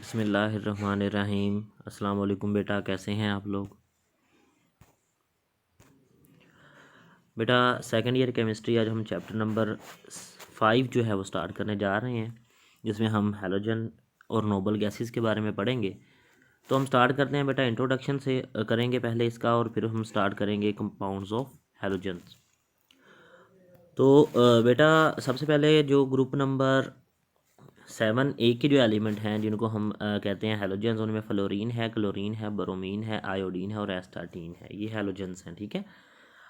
बिस्मिल्लाहिर्रहमानिर्रहीम। अस्सलाम वालेकुम बेटा, कैसे हैं आप लोग? बेटा सेकंड ईयर केमिस्ट्री आज हम चैप्टर नंबर 5 जो है वो स्टार्ट करने जा रहे हैं, जिसमें हम हैलोजन और नोबल गैसेस के बारे में पढ़ेंगे। तो हम स्टार्ट करते हैं बेटा, इंट्रोडक्शन से करेंगे पहले इसका, और फिर हम स्टार्ट करेंगे कंपाउंड्स ऑफ हैलोजन्स। तो बेटा सबसे पहले जो ग्रुप नंबर 7A के जो एलिमेंट हैं जिनको हम कहते हैं हैलोजन्स, उनमें फ्लोरीन है, क्लोरीन है, ब्रोमीन है, आयोडीन है और एस्टाटीन है। ये हैलोजन्स हैं, ठीक है।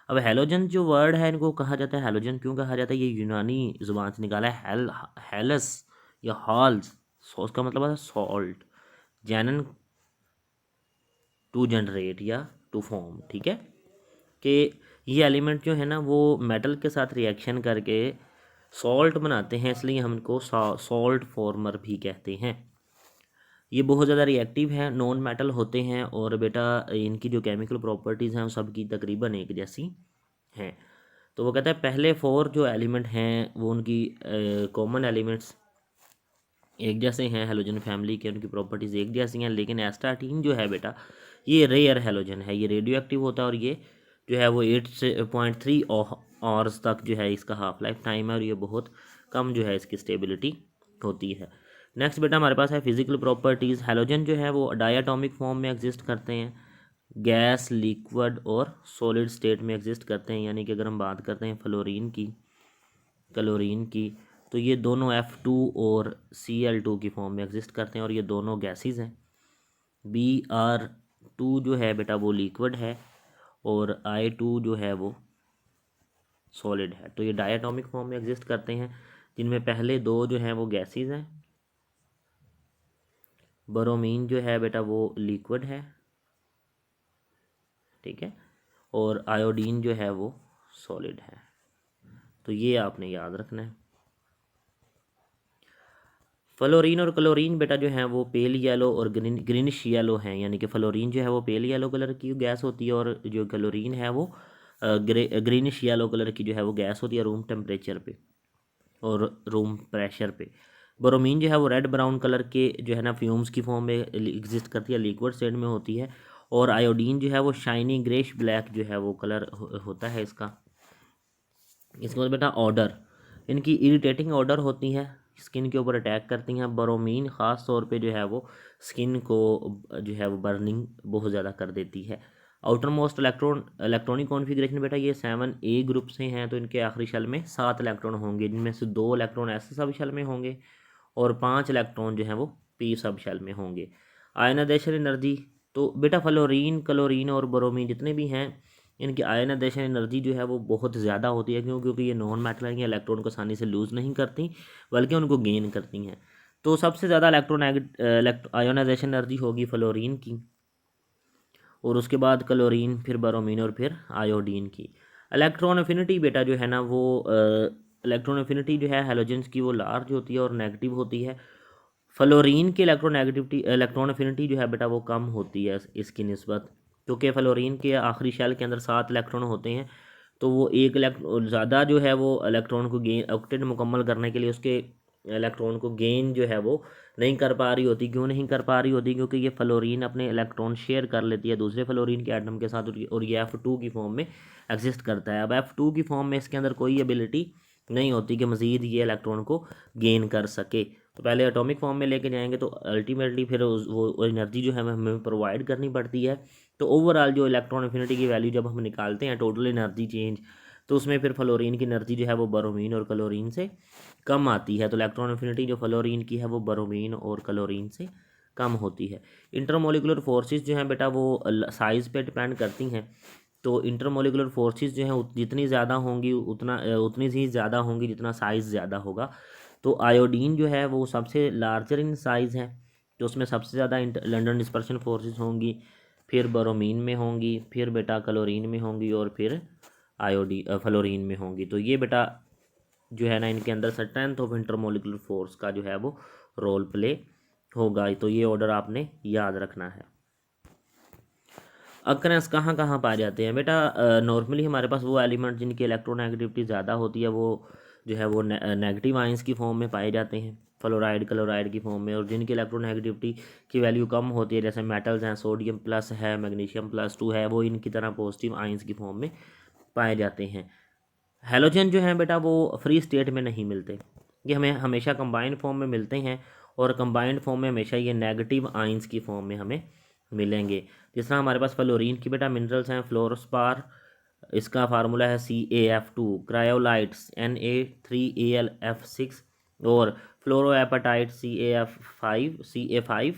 अब हैलोजन जो वर्ड है, इनको कहा जाता है हैलोजन क्यों कहा जाता है? ये यूनानी ज़ुबान से निकाला है, हेलस या हॉल्स। उसका मतलब है सॉल्ट, जैनन टू जनरेट या टू फॉर्म, ठीक है। कि ये एलिमेंट जो है ना वो मेटल के साथ रिएक्शन करके सॉल्ट बनाते हैं, इसलिए हम इनको सॉल्ट फॉर्मर भी कहते हैं। ये बहुत ज़्यादा रिएक्टिव हैं, नॉन मेटल होते हैं, और बेटा इनकी जो केमिकल प्रॉपर्टीज़ हैं वो सबकी तकरीबन एक जैसी हैं। तो वो कहता है पहले 4 जो एलिमेंट हैं वो उनकी कॉमन एलिमेंट्स एक जैसे हैं, हैलोजन फैमिली के, उनकी प्रॉपर्टीज़ एक जैसी हैं। लेकिन एस्टाटीन जो है बेटा ये रेयर हैलोजन है, ये रेडियो एक्टिव होता है, और ये जो है वो 8.3 आवर्स तक जो है इसका हाफ लाइफ टाइम है, और ये बहुत कम जो है इसकी स्टेबिलिटी होती है। नेक्स्ट बेटा हमारे पास है फिजिकल प्रॉपर्टीज़। हैलोजन जो है वो डायटोमिक फॉर्म में एग्जिस्ट करते हैं, गैस, लिक्विड और सॉलिड स्टेट में एग्जिस्ट करते हैं। यानी कि अगर हम बात करते हैं फ्लोरीन की, क्लोरीन की, तो ये दोनों F2 और Cl2 की फॉर्म में एग्जिस्ट करते हैं, और ये दोनों गैसेस हैं। Br2 जो है बेटा वो लिक्विड है, और I2 जो है वो सॉलिड है। तो ये डायटोमिक फॉर्म में एग्जिस्ट करते हैं, जिनमें पहले 2 जो हैं वो गैसेस हैं। ब्रोमीन जो है बेटा वो लिक्विड है, ठीक है, और आयोडीन जो है वो सॉलिड है। तो ये आपने याद रखना है। फ्लोरीन और क्लोरीन बेटा जो है वो पेल येलो और ग्रीनिश येलो हैं। यानी कि फ्लोरीन जो है वो पेल येलो कलर की गैस होती है, और जो क्लोरीन है वो ग्रीनिश येलो कलर की जो है वो गैस होती है रूम टेम्परेचर पे और रूम प्रेशर पे। ब्रोमीन जो है वो रेड ब्राउन कलर के जो है ना फ्यूम्स की फॉर्म में एग्जिस्ट करती है, लिक्विड स्टेट में होती है। और आयोडीन जो है वो शाइनी ग्रेश ब्लैक जो है वो कलर होता है इसका। इसके बाद बेटा ऑर्डर, इनकी इरिटेटिंग ऑर्डर होती है, स्किन के ऊपर अटैक करती हैं। ब्रोमीन ख़ास तौर पे जो है वो स्किन को जो है वो बर्निंग बहुत ज़्यादा कर देती है। आउटर मोस्ट इलेक्ट्रॉनिक कॉन्फ़िगरेशन बेटा ये 7A ग्रुप से हैं, तो इनके आखिरी शेल में 7 इलेक्ट्रॉन होंगे, जिनमें से 2 इलेक्ट्रॉन एस सब शेल में होंगे और 5 इलेक्ट्रॉन जो हैं वो पी सब शेल में होंगे। आयनाइजेशन एनर्जी, तो बेटा फ्लोरीन, क्लोरीन और ब्रोमीन जितने भी हैं, इनकी आयनाइजेशन एनर्जी जो है वो बहुत ज़्यादा होती है। क्यों? क्योंकि ये नॉन मेटल हैं, ये इलेक्ट्रॉन को आसानी से लूज़ नहीं करती बल्कि उनको गेन करती हैं। तो सबसे ज़्यादा आयोनाइजेशन एनर्जी होगी फ्लोरीन की, और उसके बाद क्लोरीन, फिर ब्रोमीन और फिर आयोडीन की। इलेक्ट्रॉन एफिनिटी बेटा जो है ना वो इलेक्ट्रॉन एफिनिटी जो है हैलोजेंस की वो लार्ज होती है और नेगेटिव होती है। फ्लोरीन की इलेक्ट्रॉन एफिनिटी जो है बेटा वो कम होती है इसकी निस्बत, क्योंकि फ्लोरीन के आखिरी शेल के अंदर 7 इलेक्ट्रॉन होते हैं। तो वो एक ज़्यादा जो है वो इलेक्ट्रॉन को गेन ऑक्टेट मुकम्मल करने के लिए उसके इलेक्ट्रॉन को गेन जो है वो नहीं कर पा रही होती। क्यों नहीं कर पा रही होती? क्योंकि ये फ्लोरीन अपने इलेक्ट्रॉन शेयर कर लेती है दूसरे फ्लोरीन के एटम के साथ, और ये F2 की फॉर्म में एग्जिस्ट करता है। अब F2 की फॉर्म में इसके अंदर कोई एबिलिटी नहीं होती कि मज़ीद ये इलेक्ट्रॉन को गेन कर सके। तो पहले एटॉमिक फॉर्म में लेके जाएंगे, तो अल्टीमेटली फिर वो एनर्जी जो है हमें प्रोवाइड करनी पड़ती है। तो ओवरऑल जो इलेक्ट्रॉन एफिनिटी की वैल्यू जब हम निकालते हैं, टोटल एनर्जी चेंज, तो उसमें फिर फ्लोरीन की एनर्जी जो है वो ब्रोमीन और क्लोरीन से कम आती है। तो इलेक्ट्रॉन एफिनिटी जो फ्लोरीन की है वो ब्रोमीन और क्लोरीन से कम होती है। इंटरमोलिकुलर फोर्सेस जो हैं बेटा वो साइज़ पे डिपेंड करती हैं। तो इंटरमोलिकुलर फोर्सेस जो हैं जितनी ज़्यादा होंगी उतनी ही ज़्यादा होंगी जितना साइज़ ज़्यादा होगा। तो आयोडीन जो है वो सबसे लार्जर इन साइज़ है, तो उसमें सबसे ज़्यादा लंडन डिस्पर्शन फोर्सेस होंगी, फिर ब्रोमीन में होंगी, फिर बेटा क्लोरीन में होंगी, और फिर फ्लोरीन में होंगी। तो ये बेटा जो है ना इनके अंदर स्ट्रेंथ ऑफ इंटरमोलिकुलर फोर्स का जो है वो रोल प्ले होगा। तो ये ऑर्डर आपने याद रखना है। अक्रेंस कहाँ कहाँ पाए जाते हैं बेटा? नॉर्मली हमारे पास वो एलिमेंट जिनकी इलेक्ट्रोनेगेटिविटी ज़्यादा होती है वो जो है वो नेगेटिव आयंस की फॉर्म में पाए जाते हैं। फ्लोराइड क्लोराइड की फॉर्म में, और जिनकी इलेक्ट्रोनेगेटिविटी की वैल्यू कम होती है, जैसे मेटल्स हैं, सोडियम प्लस है, मैग्नीशियम +2 है, वो इनकी तरह पॉजिटिव आयंस की फॉर्म में पाए जाते हैं। हैलोजन जो है बेटा वो फ्री स्टेट में नहीं मिलते, ये हमें हमेशा कंबाइंड फॉर्म में मिलते हैं, और कंबाइंड फॉर्म में हमेशा ये नेगेटिव आयंस की फॉर्म में हमें मिलेंगे। जिस तरह हमारे पास फ्लोरीन की बेटा मिनरल्स हैं, फ्लोरोस्पार, इसका फार्मूला है CaF2, क्रायोलाइट्स Na3Al(F6), और फ्लोरोएपेटाइट Ca5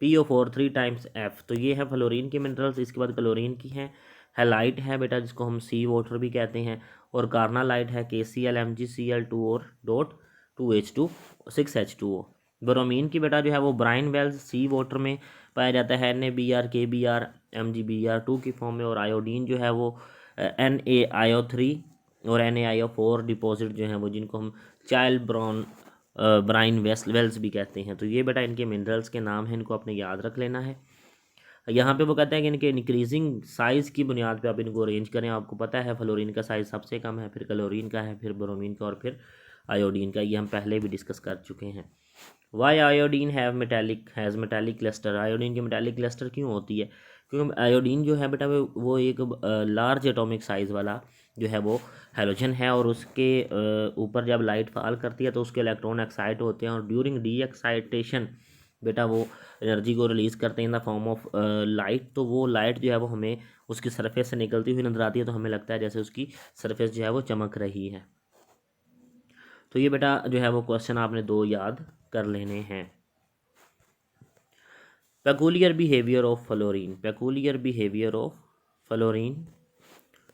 PO4 3 F। तो ये है फ्लोरीन की मिनरल्स। इसके बाद क्लोरीन की हैं, हैलाइट है बेटा जिसको हम सी वाटर भी कहते हैं, और कार्नालाइट है KCl MgCl2 और डॉट 2H2 6H2O। ब्रोमीन की बेटा जो है वो ब्राइन वेल्स सी वाटर में पाया जाता है, NaBr KBr MgBr2 की फॉर्म में, और आयोडीन जो है वो NaIO3 और NaIO4 डिपॉजिट जो हैं वो, जिनको हम चाइल्ड ब्राइन वेल्स भी कहते हैं। तो ये बेटा इनके मिनरल्स के नाम हैं, इनको आपने याद रख लेना है। यहाँ पे वो कहते हैं कि इनके इंक्रीजिंग साइज़ की बुनियाद पे आप इनको अरेंज करें। आपको पता है फ्लोरीन का साइज़ सबसे कम है, फिर क्लोरीन का है, फिर ब्रोमीन का, और फिर आयोडीन का। ये हम पहले भी डिस्कस कर चुके हैं। Why iodine has metallic cluster. Iodine की मेटालिक क्लस्टर क्यों होती है? क्योंकि आयोडीन जो है बेटा वो एक लार्ज एटॉमिक साइज़ वाला जो है वो हैलोजन है, और उसके ऊपर जब लाइट फॉल करती है तो उसके इलेक्ट्रॉन एक्साइट होते हैं, और ड्यूरिंग डी एक्साइटेशन बेटा वो एनर्जी को रिलीज़ करते हैं in the form of light. तो वो लाइट जो है वो हमें उसकी सरफेस से निकलती हुई नजर आती है, तो हमें लगता है जैसे उसकी सरफेस जो है वो चमक रही है। तो ये बेटा जो है वो क्वेश्चन आपने 2 याद कर लेने हैं। Peculiar behaviour of fluorine. Peculiar behaviour of fluorine.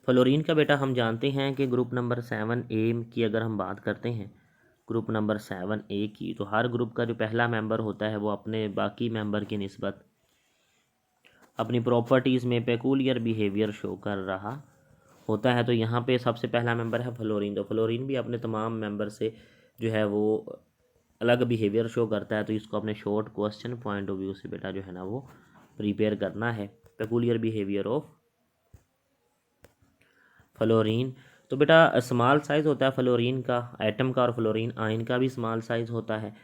Fluorine का बेटा हम जानते हैं कि ग्रुप नंबर 7A की अगर हम बात करते हैं, ग्रुप नंबर 7A की, तो हर ग्रुप का जो पहला मेंबर होता है वो अपने बाकी मेंबर की निस्बत अपनी प्रॉपर्टीज़ में पेकुलियर बिहेवियर शो कर रहा होता है। तो यहाँ पे सबसे पहला मेंबर है फ्लोरीन। तो फ्लोरीन भी अपने तमाम मेंबर से जो है वो अलग बिहेवियर शो करता है। तो इसको अपने short question point of view से बेटा जो है ना वो प्रिपेयर करना है। Peculiar behaviour of fluorine. तो बेटा स्मॉल साइज़ होता है फ्लोरीन का, एटम का, और फ्लोरीन आयन का भी स्मॉल साइज़ होता है।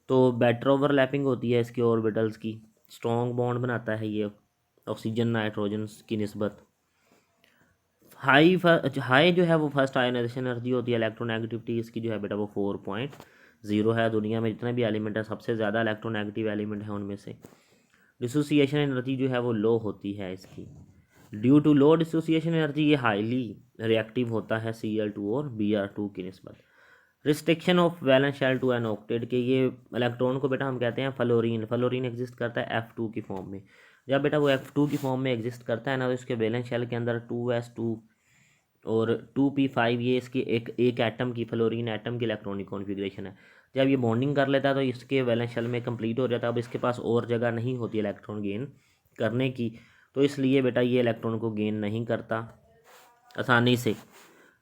तो बेटर ओवरलैपिंग होती है इसके ऑर्बिटल्स की, स्ट्रॉन्ग बॉन्ड बनाता है ये ऑक्सीजन नाइट्रोजन की निस्बत। हाई जो है वो फर्स्ट आयोनाइजेशन एनर्जी होती है। इलेक्ट्रोनेगेटिविटी इसकी जो है बेटा वो 4.0 है। दुनिया में जितने भी एलिमेंट है सबसे ज़्यादा इलेक्ट्रोनेगेटिव एलिमेंट है उनमें से। डिसोसिएशन एनर्जी जो है वो लो होती है इसकी। Due to low dissociation energy ये हाईली रिएक्टिव होता है Cl2 और Br2 की निस्बत। Restriction of valence shell to an octet के, ये इलेक्ट्रॉन को बेटा हम कहते हैं फ्लोरीन। फ्लोरीन एग्जिस्ट करता है F2 की फॉर्म में। जब बेटा वो F2 की फॉर्म में एग्जिस्ट करता है ना, तो इसके वैलेंस शेल के अंदर 2s2 और 2p5 ये इसकी एक एटम की, फ्लोरीन एटम की इलेक्ट्रॉनिक कॉन्फ़िगरेशन है। जब ये बॉन्डिंग कर लेता है तो इसके वैलेंस शेल में कंप्लीट हो जाता है। अब इसके पास और जगह नहीं होती इलेक्ट्रॉन गेन करने की, तो इसलिए बेटा ये इलेक्ट्रॉन को गेन नहीं करता आसानी से।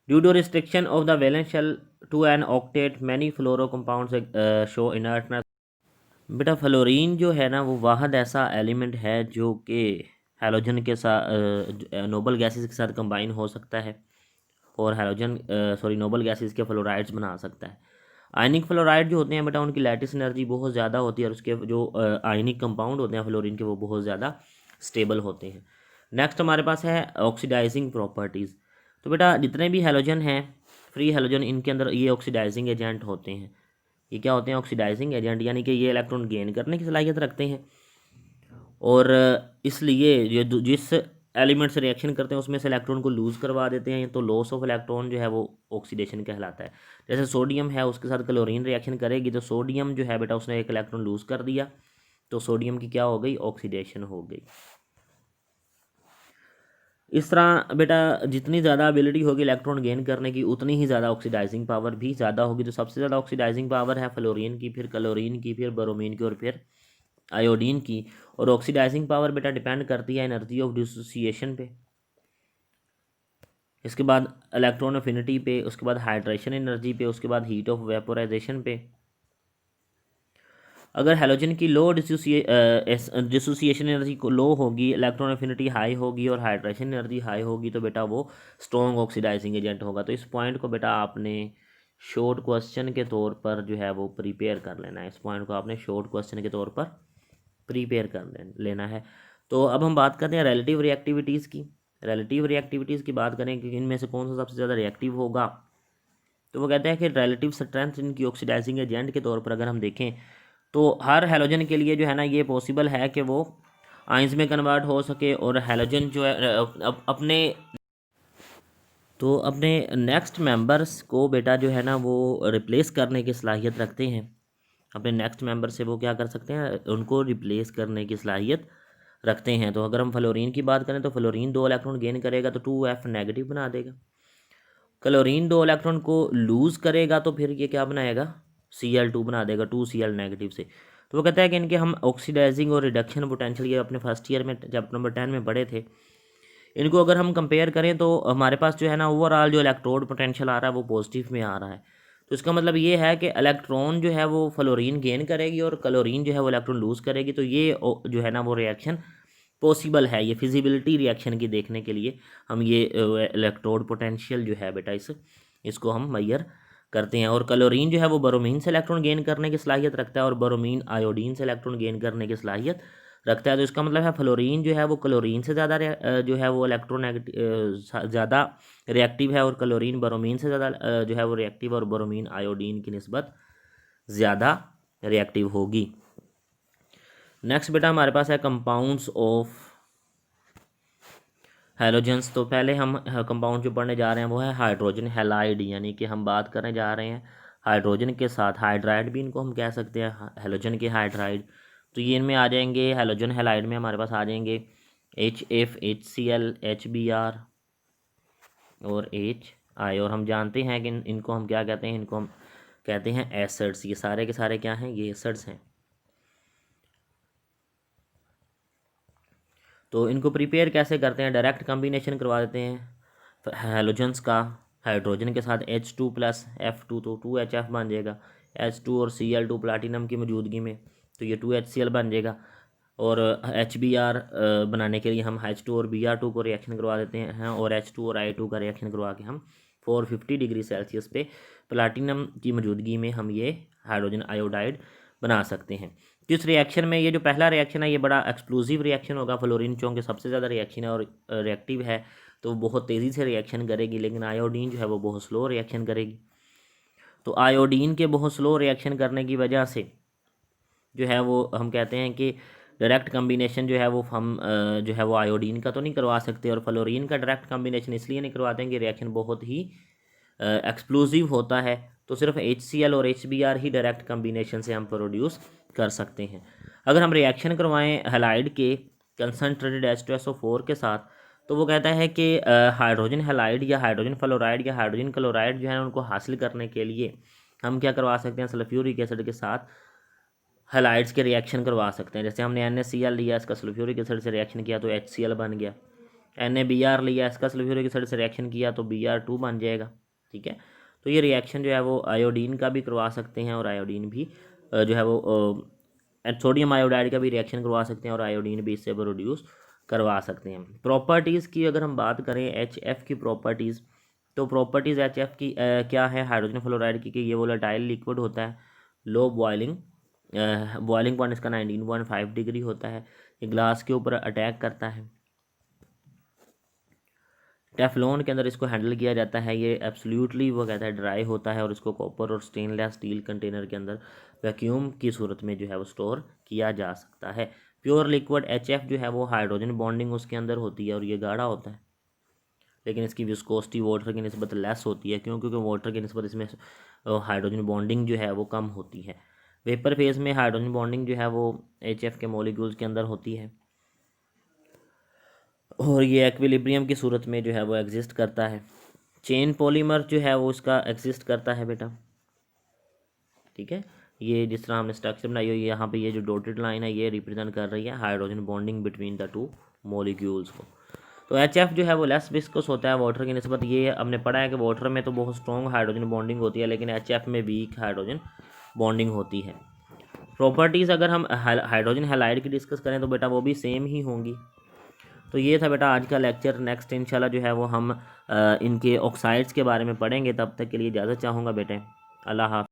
Due to restriction of the valence shell to an octet many fluoro compounds show inertness. बेटा फ्लोरीन जो है ना वो वाहद ऐसा एलिमेंट है जो कि हैलोजन के साथ नोबल गैसेस के साथ कंबाइन हो सकता है, और हैलोजन नोबल गैसेस के फ्लोराइड्स बना सकता है। आयनिक फ्लोराइड जो होते हैं बेटा उनकी लैटिस एनर्जी बहुत ज़्यादा होती है, और उसके जो आयनिक कंपाउंड होते हैं फ्लोरीन के वो बहुत ज़्यादा स्टेबल होते हैं। नेक्स्ट हमारे पास है ऑक्सीडाइजिंग प्रॉपर्टीज़। तो बेटा जितने भी हैलोजन हैं, फ्री हैलोजन, इनके अंदर ये ऑक्सीडाइजिंग एजेंट होते हैं। ये क्या होते हैं? ऑक्सीडाइजिंग एजेंट, यानी कि ये इलेक्ट्रॉन गेन करने की सलाहियत रखते हैं, और इसलिए ये जिस एलिमेंट से रिएक्शन करते हैं उसमें से इलेक्ट्रॉन को लूज़ करवा देते हैं। तो लॉस ऑफ इलेक्ट्रॉन जो है वो ऑक्सीडेशन कहलाता है। जैसे सोडियम है, उसके साथ क्लोरीन रिएक्शन करेगी तो सोडियम जो है बेटा उसने एक इलेक्ट्रॉन लूज़ कर दिया, तो सोडियम की क्या हो गई? ऑक्सीडेशन हो गई। इस तरह बेटा जितनी ज़्यादा एबिलिटी होगी इलेक्ट्रॉन गेन करने की, उतनी ही ज़्यादा ऑक्सीडाइजिंग पावर भी ज़्यादा होगी। तो सबसे ज़्यादा ऑक्सीडाइजिंग पावर है फ्लोरीन की, फिर क्लोरीन की, फिर ब्रोमीन की, और फिर आयोडीन की। और ऑक्सीडाइजिंग पावर बेटा डिपेंड करती है एनर्जी ऑफ डिसोसिएशन पे, इसके बाद इलेक्ट्रॉन अफिनिटी पे, उसके बाद हाइड्रेशन एनर्जी पे, उसके बाद हीट ऑफ वेपोराइजेशन पे। अगर हैलोजन की लो डिसोसिएशन एनर्जी को लो होगी, इलेक्ट्रॉन अफिनिटी हाई होगी, और हाइड्रेशन एनर्जी हाई होगी, तो बेटा वो स्ट्रॉन्ग ऑक्सीडाइजिंग एजेंट होगा। तो इस पॉइंट को बेटा आपने शॉर्ट क्वेश्चन के तौर पर जो है वो प्रिपेयर कर लेना है। इस पॉइंट को आपने शॉर्ट क्वेश्चन के तौर पर प्रिपेयर कर लेना है। तो अब हम बात करते हैं रिलेटिव रिएक्टिविटीज़ की। रिलेटिव रिएक्टिविटीज़ की बात करें कि इनमें से कौन सा सबसे ज़्यादा रिएक्टिव होगा, तो वो कहते हैं कि रिलेटिव स्ट्रेंथ इनकी ऑक्सीडाइजिंग एजेंट के तौर पर अगर हम देखें तो हर हैलोजन के लिए जो है ना ये पॉसिबल है कि वो आइंस में कन्वर्ट हो सके और हैलोजन जो है अपने नेक्स्ट मेंबर्स को बेटा जो है ना वो रिप्लेस करने की सलाहियत रखते हैं। अपने नेक्स्ट मेंबर से वो क्या कर सकते हैं, उनको रिप्लेस करने की सलाहियत रखते हैं। तो अगर हम फ्लोरीन की बात करें तो फ्लोरीन 2 इलेक्ट्रॉन गेन करेगा तो 2F नेगेटिव बना देगा। क्लोरीन 2 इलेक्ट्रॉन को लूज़ करेगा तो फिर ये क्या बनाएगा, Cl2 बना देगा 2Cl नेगेटिव से। तो वो कहता है कि इनके हम ऑक्सीडाइजिंग और रिडक्शन पोटेंशियल, ये अपने फर्स्ट ईयर में जब नंबर 10 में पढ़े थे, इनको अगर हम कंपेयर करें तो हमारे पास जो है ना ओवरऑल जो इलेक्ट्रोड पोटेंशियल आ रहा है वो पॉजिटिव में आ रहा है। तो इसका मतलब ये है कि इलेक्ट्रॉन जो है वो फ्लोरीन गेन करेगी और क्लोरीन जो है वो इलेक्ट्रॉन लूज़ करेगी। तो ये जो है ना वो रिएक्शन पॉसिबल है। ये फिजिबिलिटी रिएक्शन की देखने के लिए हम ये इलेक्ट्रोड पोटेंशियल जो है बेटा इसको हम मेजर करते हैं। और क्लोरीन जो है वो ब्रोमीन से इलेक्ट्रॉन गेन करने की सलाहियत रखता है और ब्रोमीन आयोडीन से इलेक्ट्रॉन गेन करने की सलाहियत रखता है। तो इसका मतलब है फ्लोरीन जो है वो क्लोरीन से ज़्यादा जो है वो इलेक्ट्रोनेगेटिव ज़्यादा रिएक्टिव है और क्लोरीन ब्रोमीन से ज़्यादा जो है वो रिएक्टिव और ब्रोमीन आयोडीन की निस्बत ज़्यादा रिएक्टिव होगी। नेक्स्ट बेटा हमारे पास है कंपाउंड्स ऑफ हैलोजेंस। तो पहले हम कंपाउंड जो पढ़ने जा रहे हैं वो है हाइड्रोजन हैलाइड, यानी कि हम बात करने जा रहे हैं हाइड्रोजन के साथ हाइड्राइड भी इनको हम कह सकते हैं, हैलोजन के हाइड्राइड। तो ये इनमें आ जाएंगे, हैलोजन हैलाइड में हमारे पास आ जाएंगे HF, HCl, HBr और HI। और हम जानते हैं कि इनको हम क्या कहते हैं, इनको हम कहते हैं एसिड्स। ये सारे के सारे क्या हैं, ये एसिड्स हैं। तो इनको प्रिपेयर कैसे करते हैं, डायरेक्ट कम्बिनेशन करवा देते हैं हैलोजन्स का हाइड्रोजन के साथ H2 + F2 तो 2HF बन जाएगा। H2 और Cl2 प्लाटिनम की मौजूदगी में तो ये 2HCl बन जाएगा। और HBr बनाने के लिए हम H2 और Br2 को रिएक्शन करवा देते हैं और H2 और I2 का रिएक्शन करवा के हम 450 डिग्री सेल्सियस पे प्लाटिनम की मौजूदगी में हम ये हाइड्रोजन आयोडाइड बना सकते हैं। तो इस रिएक्शन में ये जो पहला रिएक्शन है ये बड़ा एक्सप्लोजिव रिएक्शन होगा। फ्लोरीन चूँकि सबसे ज़्यादा रिएक्शन है और रिएक्टिव है तो बहुत तेज़ी से रिएक्शन करेगी, लेकिन आयोडीन जो है वो बहुत स्लो रिएक्शन करेगी। तो आयोडीन के बहुत स्लो रिएक्शन करने की वजह से जो है वो हम कहते हैं कि डायरेक्ट कम्बिनेशन जो है वो हम जो है वो आयोडीन का तो नहीं करवा सकते और फ्लोरीन का डायरेक्ट कम्बिनेशन इसलिए नहीं करवाते हैं कि रिएक्शन बहुत ही एक्सप्लोजिव होता है। तो सिर्फ HCl और HBr ही डायरेक्ट कम्बिनेशन से हम प्रोड्यूस कर सकते हैं। अगर हम रिएक्शन करवाएं हैलाइड के कंसनट्रेटेड H2SO4 के साथ तो वो कहता है कि हाइड्रोजन हैलाइड या हाइड्रोजन फ्लोराइड या हाइड्रोजन क्लोराइड जो है उनको हासिल करने के लिए हम क्या करवा सकते हैं, सल्फ्यूरिक एसिड के साथ हैलाइड्स के रिएक्शन करवा सकते हैं। जैसे हमने NaCl लिया, इसका सल्फ्यूरिक एसिड से रिएक्शन किया तो HCl बन गया। NaBr लिया, इसका सल्फ्यूरिक एसिड से रिएक्शन किया तो Br2 बन जाएगा। ठीक है, तो ये रिएक्शन जो है वो आयोडीन का भी करवा सकते हैं और आयोडीन भी जो है वो सोडियम आयोडाइड का भी रिएक्शन करवा सकते हैं और आयोडीन भी इससे प्रोड्यूस करवा सकते हैं। प्रॉपर्टीज़ की अगर हम बात करें HF की प्रॉपर्टीज़, तो प्रॉपर्टीज़ HF की क्या है हाइड्रोजन फ्लोराइड की कि ये वोलेटाइल लिक्विड होता है, लो बॉइलिंग पॉइंट इसका 19.5 डिग्री होता है, ये ग्लास के ऊपर अटैक करता है, टेफ्लॉन के अंदर इसको हैंडल किया जाता है, ये एब्सोल्युटली वो कहता है ड्राई होता है और इसको कॉपर और स्टेनलेस स्टील कंटेनर के अंदर वैक्यूम की सूरत में जो है वो स्टोर किया जा सकता है। प्योर लिक्विड HF जो है वो हाइड्रोजन बॉन्डिंग उसके अंदर होती है और ये गाढ़ा होता है, लेकिन इसकी विस्कोसिटी वाटर की निस्बत लेस होती है। क्यों? क्योंकि वाटर की निस्बत इसमें हाइड्रोजन बॉन्डिंग जो है वो कम होती है। वेपर फेज में हाइड्रोजन बॉन्डिंग जो है वो HF के मॉलिक्यूल्स के अंदर होती है और ये एक्विलिब्रियम की सूरत में जो है वो एग्जिस्ट करता है। चेन पॉलीमर जो है वो इसका एग्जिस्ट करता है बेटा। ठीक है, ये जिस तरह हमने स्ट्रक्चर बनाई हुई है यहाँ पे ये जो डॉटेड लाइन है ये रिप्रेजेंट कर रही है hydrogen bonding between the two molecules को। तो HF जो है वो लेस विस्कस होता है वाटर की निस्बत। ये हमने पढ़ा है कि वाटर में तो बहुत स्ट्रॉन्ग हाइड्रोजन बॉन्डिंग होती है, लेकिन HF में वीक हाइड्रोजन बॉन्डिंग होती है। प्रॉपर्टीज़ अगर हम हाइड्रोजन हैलाइड की डिस्कस करें तो बेटा वो भी सेम ही होंगी। तो ये था बेटा आज का लेक्चर। नेक्स्ट इंशाल्लाह जो है वो हम इनके ऑक्साइड्स के बारे में पढ़ेंगे। तब तक के लिए इजाज़त चाहूँगा बेटे। अल्लाह हाफ़िज़।